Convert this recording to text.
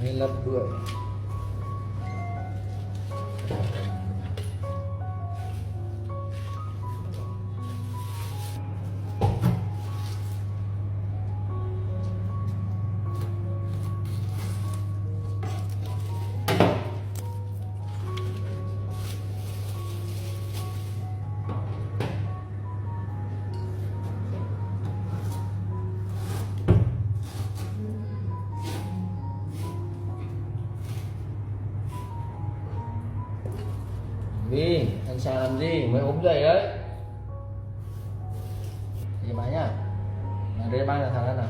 Hay lật đuổi. Đi, anh sang làm gì? Mới ốm dậy đấy. Đi máy nhá. Là đây bay là thằng nào?